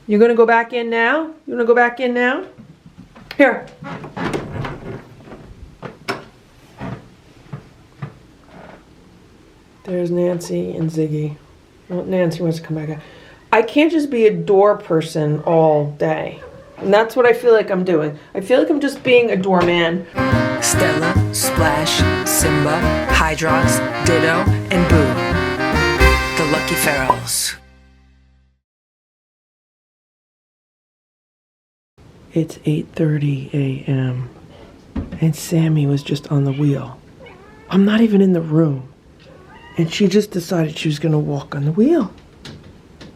You gonna go back in now? You wanna go back in now? Here. There's Nancy and Ziggy. Well, Nancy wants to come back out. I can't just be a door person all day. And that's what I feel like I'm doing. I feel like I'm just being a doorman. Stella, Splash, Simba, Hydrox, Ditto, and Boo. The Lucky Ferals. It's 8:30 a.m. and Sammy was just on the wheel. I'm not even in the room. And she just decided she was gonna walk on the wheel.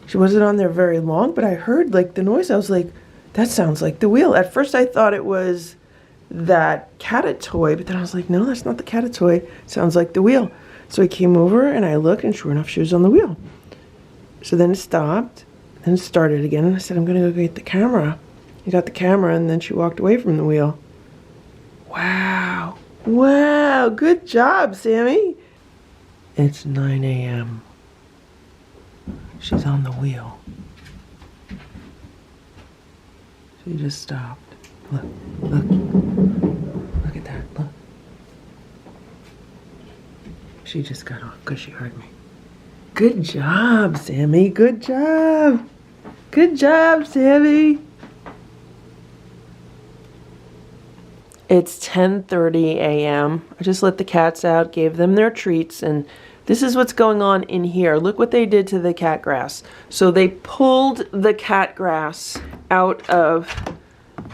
She wasn't on there very long, but I heard like the noise. I was like, that sounds like the wheel. At first I thought it was that cat toy, but then I was like, no, that's not the cat toy. Sounds like the wheel. So I came over and I looked, and sure enough, she was on the wheel. So then it stopped, then it started again, and I said, I'm gonna go get the camera. I got the camera, and then she walked away from the wheel. Wow. Wow, good job, Sammy. It's 9 a.m. She's on the wheel. She just stopped. Look, look. Look at that, look. She just got off because she heard me. Good job, Sammy, good job. Good job, Sammy. It's 10:30 a.m. I just let the cats out, gave them their treats, and this is what's going on in here. Look what they did to the cat grass. So they pulled the cat grass out of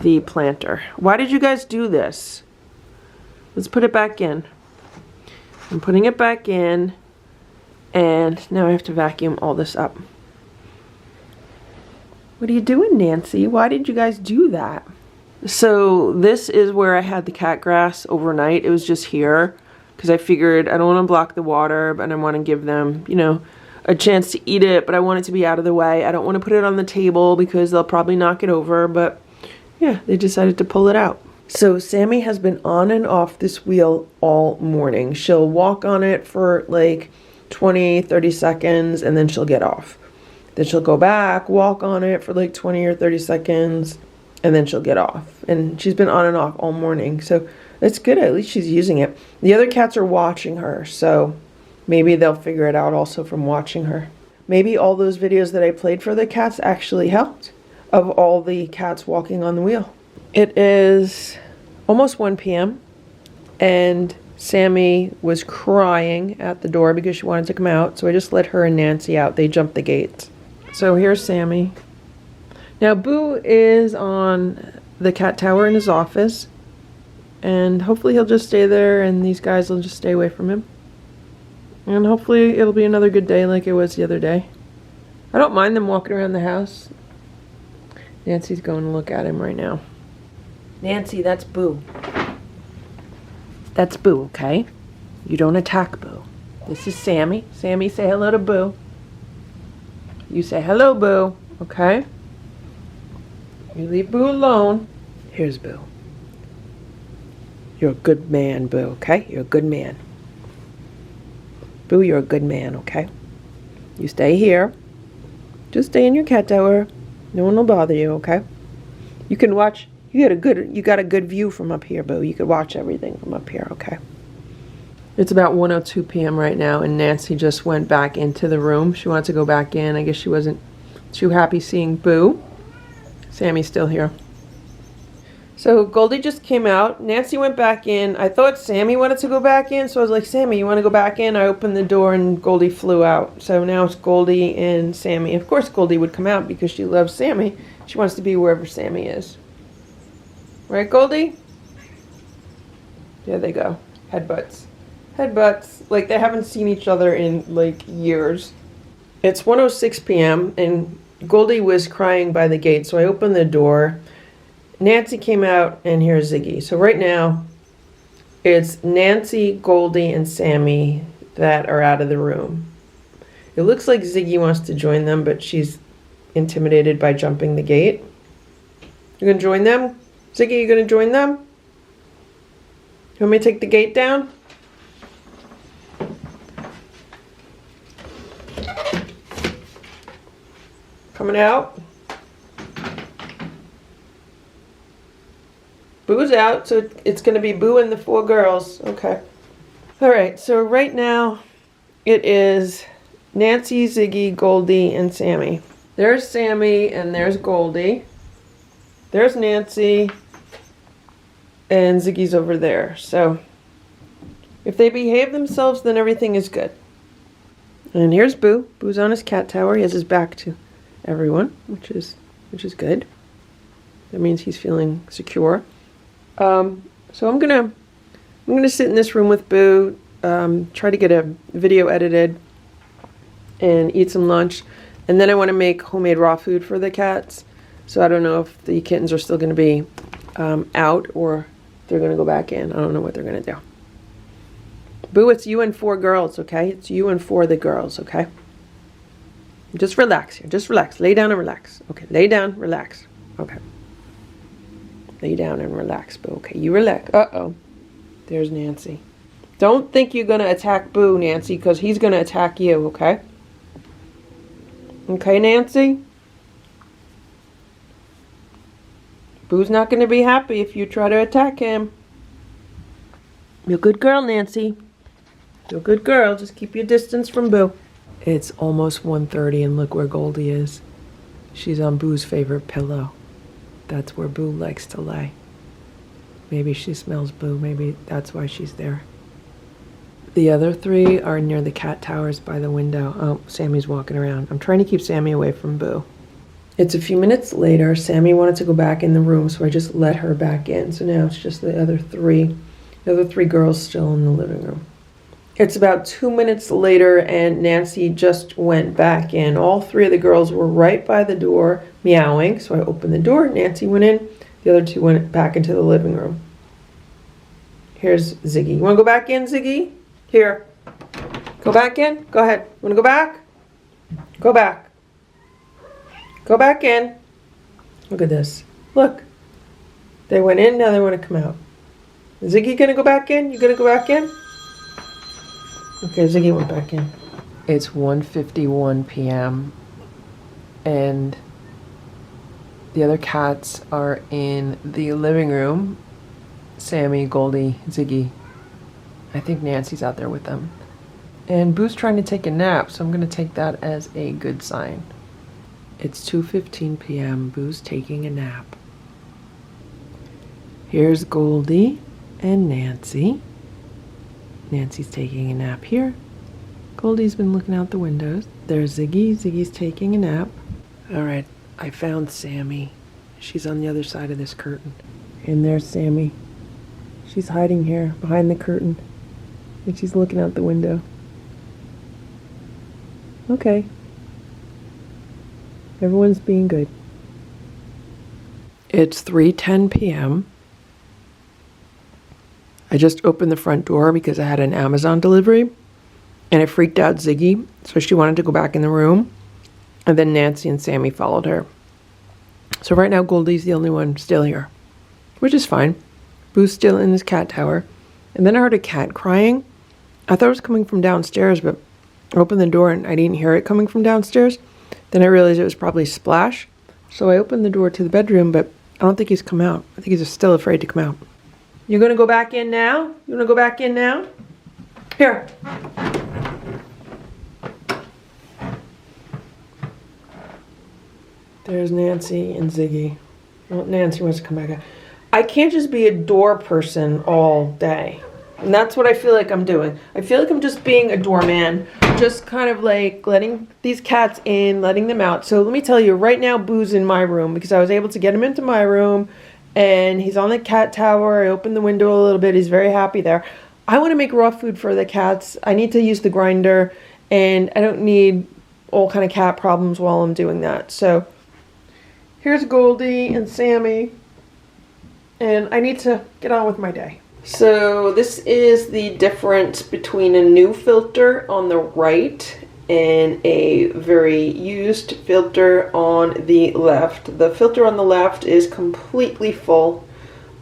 the planter. Why did you guys do this? Let's put it back in. I'm putting it back in, and now I have to vacuum all this up. What are you doing, Nancy? Why did you guys do that? So this is where I had the cat grass overnight. It was just here because I figured I don't want to block the water, but I want to give them, you know, a chance to eat it, but I want it to be out of the way. I don't want to put it on the table because they'll probably knock it over, but yeah, they decided to pull it out. So Sammy has been on and off this wheel all morning. She'll walk on it for like 20, 30 seconds, and then she'll get off. Then she'll go back, walk on it for like 20 or 30 seconds, and then she'll get off. And she's been on and off all morning, so that's good. At least she's using it. The other cats are watching her, so maybe they'll figure it out also from watching her. Maybe all those videos that I played for the cats actually helped, of all the cats walking on the wheel. It is almost 1 p.m. and Sammy was crying at the door because she wanted to come out, so I just let her and Nancy out. They jumped the gates. So here's Sammy. Now Boo is on the cat tower in his office, and hopefully he'll just stay there and these guys will just stay away from him. And hopefully it'll be another good day like it was the other day. I don't mind them walking around the house. Nancy's going to look at him right now. Nancy, that's Boo. That's Boo, okay? You don't attack Boo. This is Sammy. Sammy, say hello to Boo. You say hello, Boo, okay? You leave Boo alone. Here's Boo. You're a good man, Boo, okay? You're a good man. Boo, you're a good man, okay? You stay here. Just stay in your cat tower. No one will bother you, okay? You can watch. You got a good view from up here, Boo. You could watch everything from up here, okay? It's about 1:02 p.m. right now, and Nancy just went back into the room. She wanted to go back in. I guess she wasn't too happy seeing Boo. Sammy's still here. So Goldie just came out. Nancy went back in. I thought Sammy wanted to go back in, so I was like, Sammy, you want to go back in? I opened the door and Goldie flew out. So now it's Goldie and Sammy. Of course Goldie would come out because she loves Sammy. She wants to be wherever Sammy is. Right, Goldie? There they go. Headbutts. Headbutts. Like they haven't seen each other in like years. It's 1:06 p.m. and Goldie was crying by the gate, so I opened the door. Nancy came out, and here's Ziggy. So right now, it's Nancy, Goldie, and Sammy that are out of the room. It looks like Ziggy wants to join them, but she's intimidated by jumping the gate. You gonna join them? Ziggy, you gonna join them? You want me to take the gate down? Coming out? Boo's out, so it's going to be Boo and the 4 girls. Okay. All right, so right now it is Nancy, Ziggy, Goldie, and Sammy. There's Sammy and there's Goldie. There's Nancy and Ziggy's over there. So if they behave themselves, then everything is good. And here's Boo. Boo's on his cat tower. He has his back to everyone, which is good. That means he's feeling secure. So I'm gonna sit in this room with Boo, try to get a video edited, and eat some lunch. And then I want to make homemade raw food for the cats. So I don't know if the kittens are still going to be out or they're going to go back in. I don't know what they're going to do. Boo, it's you and 4 girls, okay? It's you and 4 of the girls, okay? Just relax here. Just relax. Lay down and relax. Okay, lay down, relax. Okay. Lay down and relax, Boo. Okay, you relax. Uh-oh. There's Nancy. Don't think you're going to attack Boo, Nancy, because he's going to attack you, okay? Okay, Nancy? Boo's not going to be happy if you try to attack him. You're a good girl, Nancy. You're a good girl. Just keep your distance from Boo. It's almost 1:30 and look where Goldie is. She's on Boo's favorite pillow. That's where Boo likes to lay. Maybe she smells Boo. Maybe that's why she's there. The other 3 are near the cat towers by the window. Oh, Sammy's walking around. I'm trying to keep Sammy away from Boo. It's a few minutes later. Sammy wanted to go back in the room, so I just let her back in. So now it's just the other 3 girls still in the living room. It's about 2 minutes later, and Nancy just went back in. All 3 of the girls were right by the door, meowing. So I opened the door. Nancy went in. The other 2 went back into the living room. Here's Ziggy. You want to go back in, Ziggy? Here. Go back in. Go ahead. Want to go back? Go back. Go back in. Look at this. Look. They went in, now they want to come out. Is Ziggy going to go back in? You going to go back in? Okay, Ziggy went back in. It's 1:51 p.m. and the other cats are in the living room. Sammy, Goldie, Ziggy. I think Nancy's out there with them. And Boo's trying to take a nap, so I'm going to take that as a good sign. It's 2:15 p.m. Boo's taking a nap. Here's Goldie and Nancy. Nancy's taking a nap here. Goldie's been looking out the windows. There's Ziggy. Ziggy's taking a nap. All right, I found Sammy. She's on the other side of this curtain. And there's Sammy. She's hiding here behind the curtain. And she's looking out the window. Okay. Everyone's being good. It's 3:10 p.m. I just opened the front door because I had an Amazon delivery. And it freaked out Ziggy, so she wanted to go back in the room. And then Nancy and Sammy followed her. So right now Goldie's the only one still here, which is fine. Boo's still in his cat tower. And then I heard a cat crying. I thought it was coming from downstairs, but I opened the door and I didn't hear it coming from downstairs. Then I realized it was probably Splash. So I opened the door to the bedroom, but I don't think he's come out. I think he's still afraid to come out. You gonna go back in now? You wanna go back in now? Here. There's Nancy and Ziggy. Well, Nancy wants to come back out. I can't just be a door person all day. And that's what I feel like I'm doing. I feel like I'm just being a doorman. Just kind of like letting these cats in, letting them out. So let me tell you, right now Boo's in my room because I was able to get him into my room. And he's on the cat tower. I opened the window a little bit. He's very happy there. I want to make raw food for the cats. I need to use the grinder. And I don't need all kind of cat problems while I'm doing that. So here's Goldie and Sammy. And I need to get on with my day. So this is the difference between a new filter on the right and a very used filter on the left. The filter on the left is completely full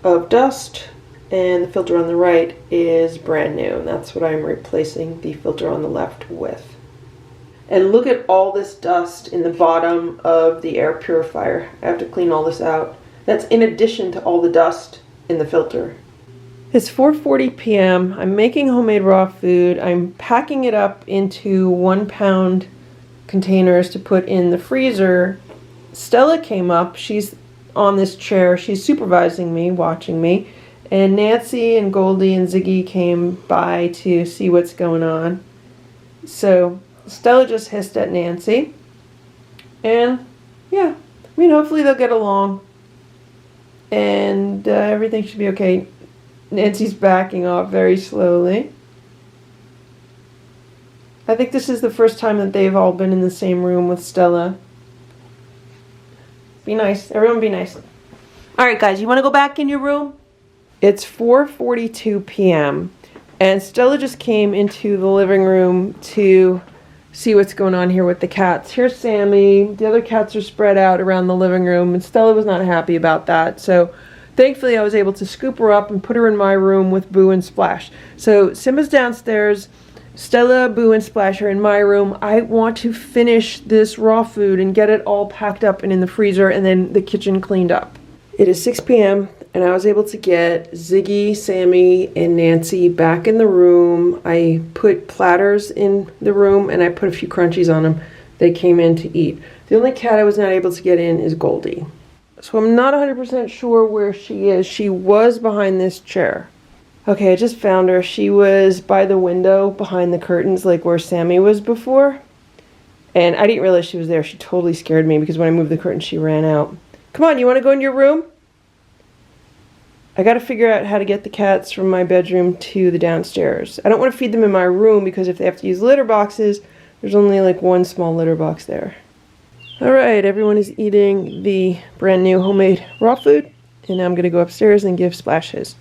of dust and the filter on the right is brand new. And that's what I'm replacing the filter on the left with. And look at all this dust in the bottom of the air purifier. I have to clean all this out. That's in addition to all the dust in the filter. It's 4:40 p.m. I'm making homemade raw food. I'm packing it up into 1-pound containers to put in the freezer. Stella came up. She's on this chair. She's supervising me, watching me. And Nancy and Goldie and Ziggy came by to see what's going on. So Stella just hissed at Nancy. And yeah, I mean, hopefully they'll get along. And everything should be okay. Nancy's backing off very slowly. I think this is the first time that they've all been in the same room with Stella. Be nice. Everyone be nice. Alright guys, you want to go back in your room? It's 4:42 p.m. and Stella just came into the living room to see what's going on here with the cats. Here's Sammy. The other cats are spread out around the living room, and Stella was not happy about that. So thankfully I was able to scoop her up and put her in my room with Boo and Splash. So Simba's downstairs. Stella, Boo, and Splash are in my room. I want to finish this raw food and get it all packed up and in the freezer and then the kitchen cleaned up. It is 6 p.m. and I was able to get Ziggy, Sammy, and Nancy back in the room. I put platters in the room and I put a few crunchies on them. They came in to eat. The only cat I was not able to get in is Goldie. So I'm not 100% sure where she is. She was behind this chair. Okay, I just found her. She was by the window behind the curtains, like where Sammy was before. And I didn't realize she was there. She totally scared me because when I moved the curtain, she ran out. Come on, you want to go in your room? I got to figure out how to get the cats from my bedroom to the downstairs. I don't want to feed them in my room because if they have to use litter boxes, there's only like one small litter box there. Alright, everyone is eating the brand new homemade raw food. And now I'm going to go upstairs and give Splash his.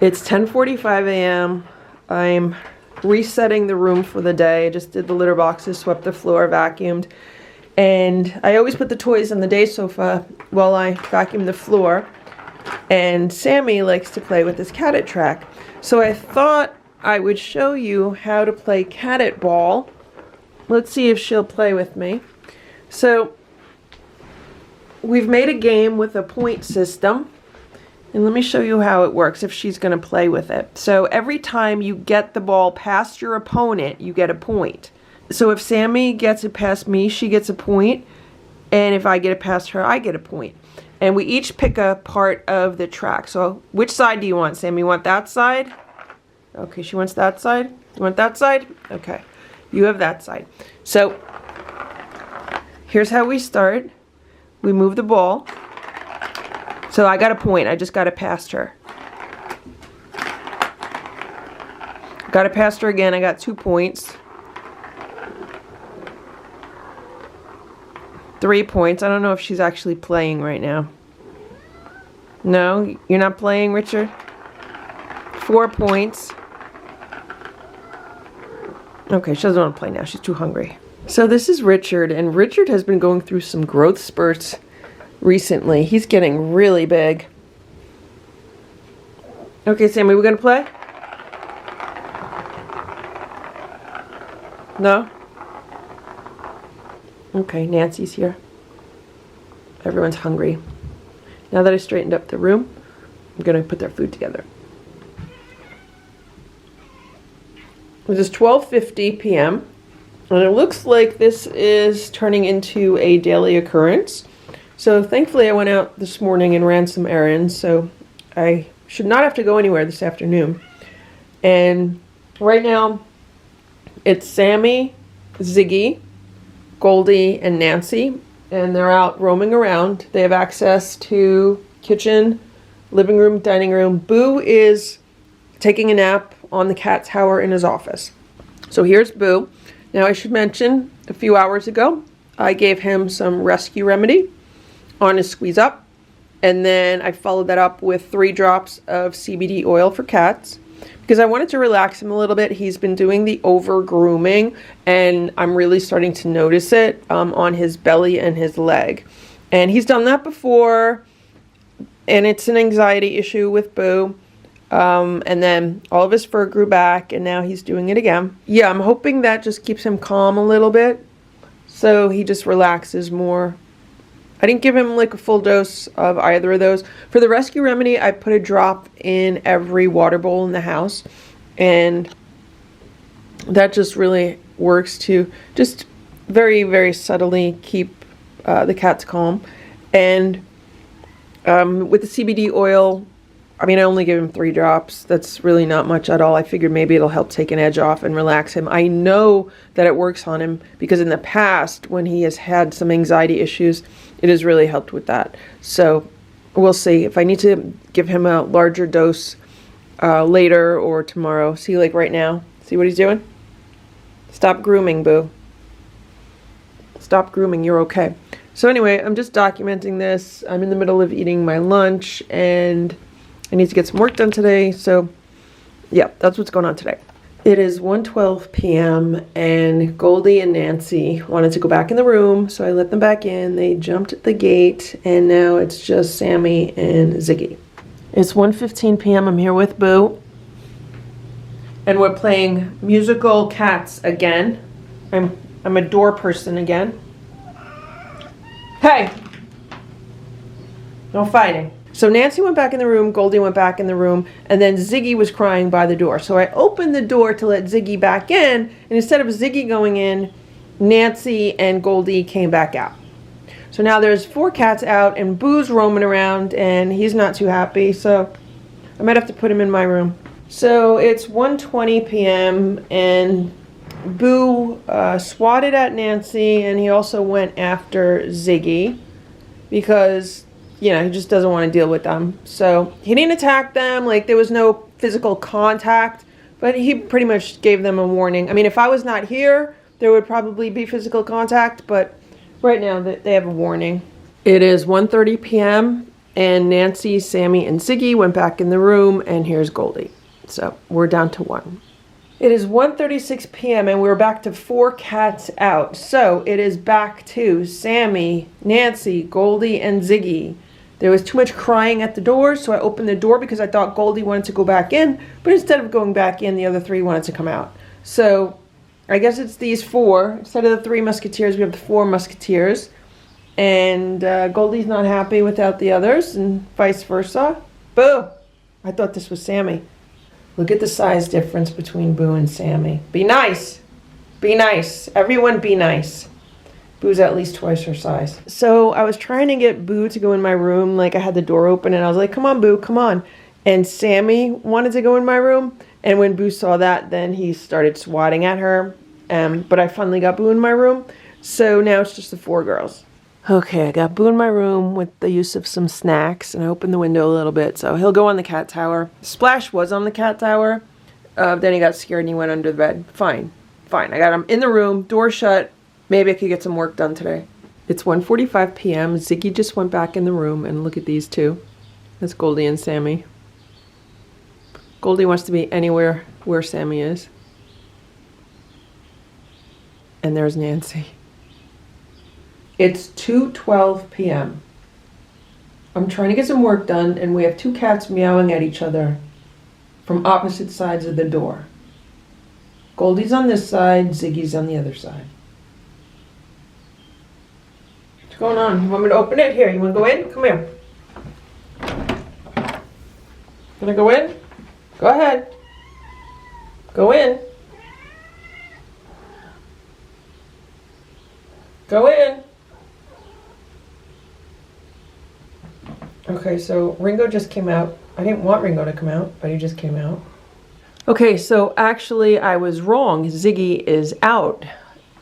It's 10:45 a.m. I'm resetting the room for the day. I just did the litter boxes, swept the floor, vacuumed. And I always put the toys on the day sofa while I vacuum the floor. And Sammy likes to play with this cat track. So I thought I would show you how to play cat ball. Let's see if she'll play with me. So we've made a game with a point system. And let me show you how it works if she's going to play with it. So every time you get the ball past your opponent, you get a point. So if Sammy gets it past me, she gets a point. And if I get it past her, I get a point. And we each pick a part of the track. So which side do you want, Sammy? You want that side? Okay, she wants that side. You want that side? Okay, you have that side. So here's how we start. We move the ball. So I got a point. I just got it past her. Got it past her again. I got 2 points. 3 points. I don't know if she's actually playing right now. No, you're not playing, Richard? 4 points. Okay, she doesn't want to play now. She's too hungry. So this is Richard, and Richard has been going through some growth spurts recently. He's getting really big. Okay, Sammy, we gonna play? No? Okay, Nancy's here. Everyone's hungry. Now that I straightened up the room, I'm gonna put their food together. It is 12:50 p.m. and it looks like this is turning into a daily occurrence. So thankfully I went out this morning and ran some errands, so I should not have to go anywhere this afternoon. And right now it's Sammy, Ziggy, Goldie, and Nancy, and they're out roaming around. They have access to kitchen, living room, dining room. Boo is taking a nap on the cat tower in his office. So here's Boo. Now I should mention, a few hours ago, I gave him some rescue remedy on his squeeze up, and then I followed that up with 3 drops of CBD oil for cats because I wanted to relax him a little bit. He's been doing the over grooming and I'm really starting to notice it on his belly and his leg, and he's done that before and it's an anxiety issue with Boo, and then all of his fur grew back and now he's doing it again. Yeah, I'm hoping that just keeps him calm a little bit so he just relaxes more. I didn't give him like a full dose of either of those. For the rescue remedy, I put a drop in every water bowl in the house, and that just really works to just very, very subtly keep the cats calm. And with the CBD oil, I mean, I only gave him 3 drops. That's really not much at all. I figured maybe it'll help take an edge off and relax him. I know that it works on him because in the past, when he has had some anxiety issues, it has really helped with that. So we'll see if I need to give him a larger dose later or tomorrow. See, like right now, see what he's doing? Stop grooming, Boo. Stop grooming, you're okay. So anyway, I'm just documenting this. I'm in the middle of eating my lunch and I need to get some work done today. So yeah, that's what's going on today. It is 1:12 p.m. and Goldie and Nancy wanted to go back in the room, so I let them back in. They jumped at the gate and now it's just Sammy and Ziggy. It's 1:15 p.m. I'm here with Boo and we're playing musical cats again. I'm a door person again. Hey! No fighting. So Nancy went back in the room, Goldie went back in the room, and then Ziggy was crying by the door. So I opened the door to let Ziggy back in, and instead of Ziggy going in, Nancy and Goldie came back out. So now there's 4 cats out, and Boo's roaming around, and he's not too happy, so I might have to put him in my room. So it's 1:20 p.m., and Boo swatted at Nancy, and he also went after Ziggy because, you know, he just doesn't want to deal with them. So he didn't attack them, like there was no physical contact, but he pretty much gave them a warning. I mean, if I was not here, there would probably be physical contact, but right now they have a warning. It is 1:30 p.m. and Nancy, Sammy, and Ziggy went back in the room, and here's Goldie. So we're down to 1. It is 1:36 p.m. and we're back to 4 cats out. So it is back to Sammy, Nancy, Goldie, and Ziggy. There was too much crying at the door, so I opened the door because I thought Goldie wanted to go back in, but instead of going back in, the other 3 wanted to come out. So I guess it's these 4. Instead of the 3 musketeers, we have the 4 musketeers. And Goldie's not happy without the others, and vice versa. Boo! I thought this was Sammy. Look at the size difference between Boo and Sammy. Be nice. Be nice. Everyone be nice. Boo's at least twice her size. So I was trying to get Boo to go in my room. Like I had the door open and I was like, come on, Boo, come on. And Sammy wanted to go in my room. And when Boo saw that, then he started swatting at her. But I finally got Boo in my room. So now it's just the 4 girls. Okay, I got Boo in my room with the use of some snacks, and I opened the window a little bit, so he'll go on the cat tower. Splash was on the cat tower, then he got scared and he went under the bed. Fine, fine. I got him in the room, door shut. Maybe I could get some work done today. It's 1:45 p.m. Ziggy just went back in the room, and look at these 2. That's Goldie and Sammy. Goldie wants to be anywhere where Sammy is. And there's Nancy. It's 2:12 p.m. I'm trying to get some work done, and we have 2 cats meowing at each other from opposite sides of the door. Goldie's on this side, Ziggy's on the other side. What's going on? You want me to open it? Here, you want to go in? Come here. Gonna go in? Go ahead. Go in. Go in. Okay, so Ringo just came out. I didn't want Ringo to come out, but he just came out. Okay, so actually I was wrong. Ziggy is out.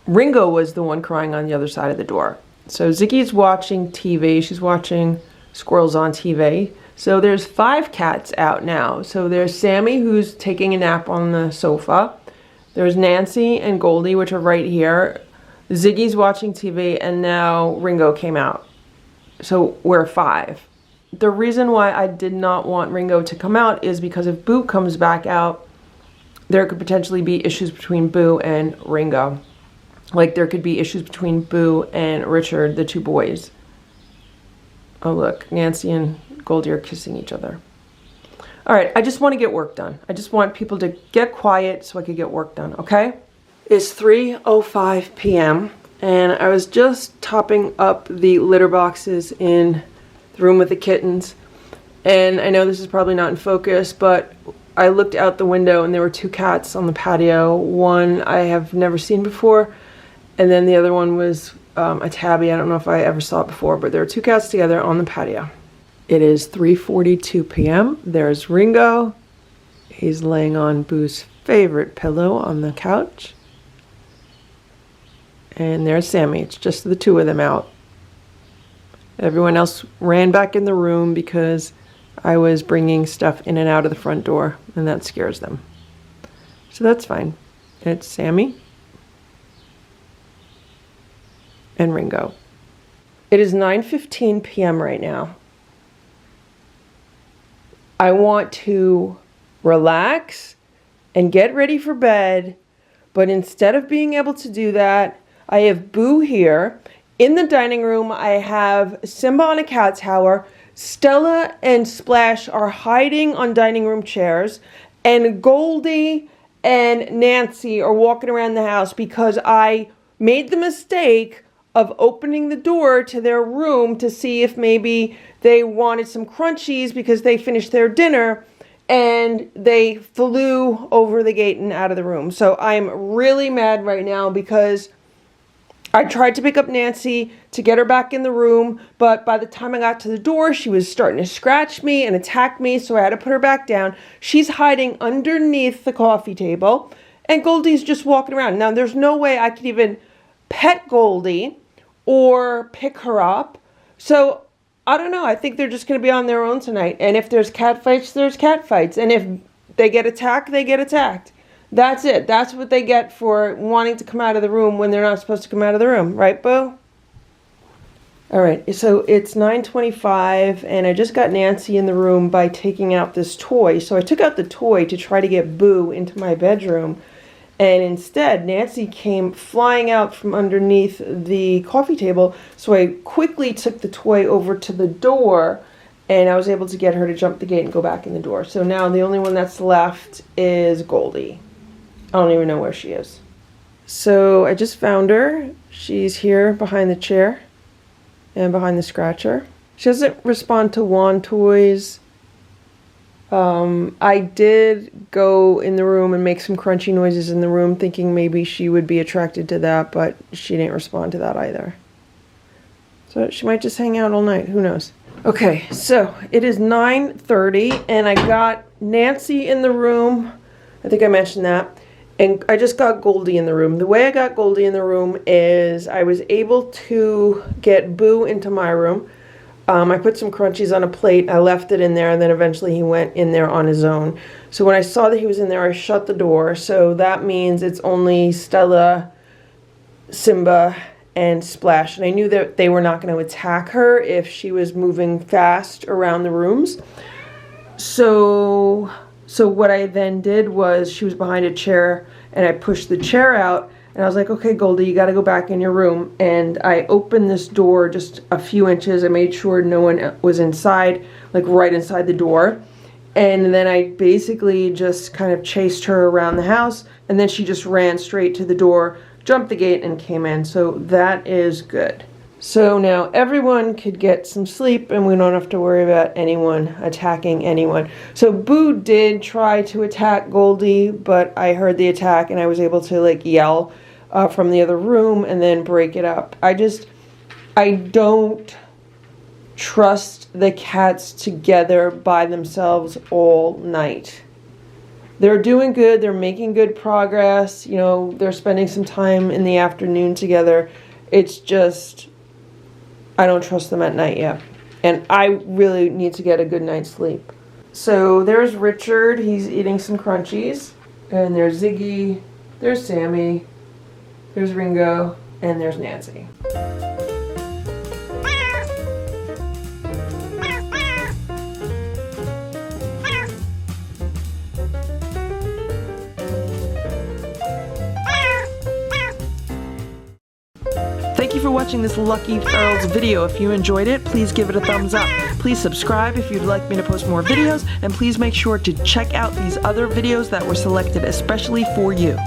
Ringo was the one crying on the other side of the door. So Ziggy's watching TV. She's watching Squirrels on TV. So there's 5 cats out now. So there's Sammy, who's taking a nap on the sofa. There's Nancy and Goldie, which are right here. Ziggy's watching TV, and now Ringo came out. So we're 5. The reason why I did not want Ringo to come out is because if Boo comes back out, there could potentially be issues between Boo and Ringo. Like there could be issues between Boo and Richard, the 2 boys. Oh look, Nancy and Goldie are kissing each other. All right, I just want to get work done. I just want people to get quiet so I could get work done, okay? It's 3:05 p.m. And I was just topping up the litter boxes in the room with the kittens. And I know this is probably not in focus, but I looked out the window and there were 2 cats on the patio. One I have never seen before, and then the other one was a tabby. I don't know if I ever saw it before, but there were 2 cats together on the patio. It is 3:42 p.m. There's Ringo. He's laying on Boo's favorite pillow on the couch. And there's Sammy. It's just the 2 of them out. Everyone else ran back in the room because I was bringing stuff in and out of the front door, and that scares them. So that's fine. It's Sammy and Ringo. It is 9:15 p.m. right now. I want to relax and get ready for bed, but instead of being able to do that, I have Boo here. In the dining room, I have Simba on a cat tower. Stella and Splash are hiding on dining room chairs, and Goldie and Nancy are walking around the house because I made the mistake of opening the door to their room to see if maybe they wanted some crunchies because they finished their dinner, and they flew over the gate and out of the room. So I'm really mad right now because I tried to pick up Nancy to get her back in the room, but by the time I got to the door, she was starting to scratch me and attack me, so I had to put her back down. She's hiding underneath the coffee table, and Goldie's just walking around. Now, there's no way I could even pet Goldie or pick her up, so I don't know. I think they're just going to be on their own tonight, and if there's cat fights, there's cat fights, and if they get attacked, they get attacked. That's it. That's what they get for wanting to come out of the room when they're not supposed to come out of the room. Right, Boo? All right. So it's 9:25, and I just got Nancy in the room by taking out this toy. So I took out the toy to try to get Boo into my bedroom, and instead Nancy came flying out from underneath the coffee table. So I quickly took the toy over to the door, and I was able to get her to jump the gate and go back in the door. So now the only one that's left is Goldie. I don't even know where she is. So I just found her. She's here behind the chair and behind the scratcher. She doesn't respond to wand toys. I did go in the room and make some crunchy noises in the room thinking maybe she would be attracted to that, but she didn't respond to that either. So she might just hang out all night. Who knows? Okay, so it is 9:30 and I got Nancy in the room. I think I mentioned that. And I just got Goldie in the room. The way I got Goldie in the room is I was able to get Boo into my room. I put some crunchies on a plate. I left it in there, and then eventually he went in there on his own. So when I saw that he was in there, I shut the door. So that means it's only Stella, Simba, and Splash. And I knew that they were not going to attack her if she was moving fast around the rooms. So what I then did was, she was behind a chair, and I pushed the chair out, and I was like, okay, Goldie, you got to go back in your room. And I opened this door just a few inches. I made sure no one was inside, like right inside the door. And then I basically just kind of chased her around the house, and then she just ran straight to the door, jumped the gate, and came in. So that is good. So now everyone could get some sleep, and we don't have to worry about anyone attacking anyone. So Boo did try to attack Goldie, but I heard the attack and I was able to like yell from the other room and then break it up. I don't trust the cats together by themselves all night. They're doing good. They're making good progress. You know, they're spending some time in the afternoon together. It's just, I don't trust them at night yet. And I really need to get a good night's sleep. So there's Richard. He's eating some crunchies. And there's Ziggy. There's Sammy. There's Ringo. And there's Nancy. Thank you for watching this Lucky Ferals video. If you enjoyed it, please give it a thumbs up. Please subscribe if you'd like me to post more videos, and please make sure to check out these other videos that were selected especially for you.